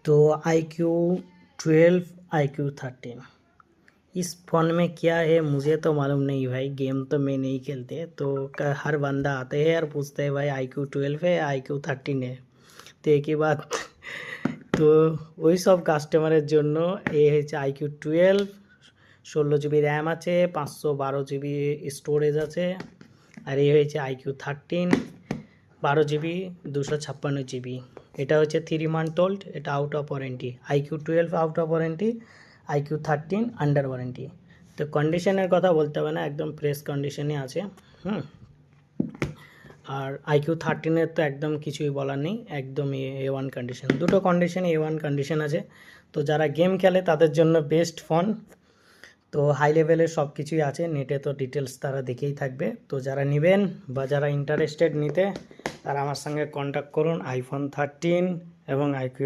तो iQOO 12 iQOO 13 इस phone में क्या है मुझे तो मालूम नहीं भाई। गेम तो मैं नहीं खेलते, तो हर बंदा आते हैं और पूछते हैं भाई iQOO 12 है iQOO 13 है, তো একই বাত। তো ওই সব কাস্টমারের জন্য এই হচ্ছে iQOO 12 16 GB র্যাম আছে, 512 GB স্টোরেজ আছে। আর এই হচ্ছে iQOO 13 12 GB 256 GB। এটা হচ্ছে 3 month old, এটা out of warranty. iQOO 12 out of warranty, iQOO 13 under warranty. তো কন্ডিশনের কথা বলতে হবে না, একদম ফ্রেশ কন্ডিশনে আছে। আর iQOO 13 তো একদম কিছুই বলার নেই, একদম A1 কন্ডিশন। দুটো কন্ডিশনে A1 কন্ডিশন আছে। তো যারা গেম খেলে তাদের জন্য বেস্ট ফোন। তো হাই লেভেলের সব কিছুই আছে, নেটে তো ডিটেলস তারা দেখেই থাকবে। তো যারা নেবেন বা যারা ইন্টারেস্টেড নিতে, তারা আমার সঙ্গে কন্ট্যাক্ট করুন। iPhone 13 এবং iQOO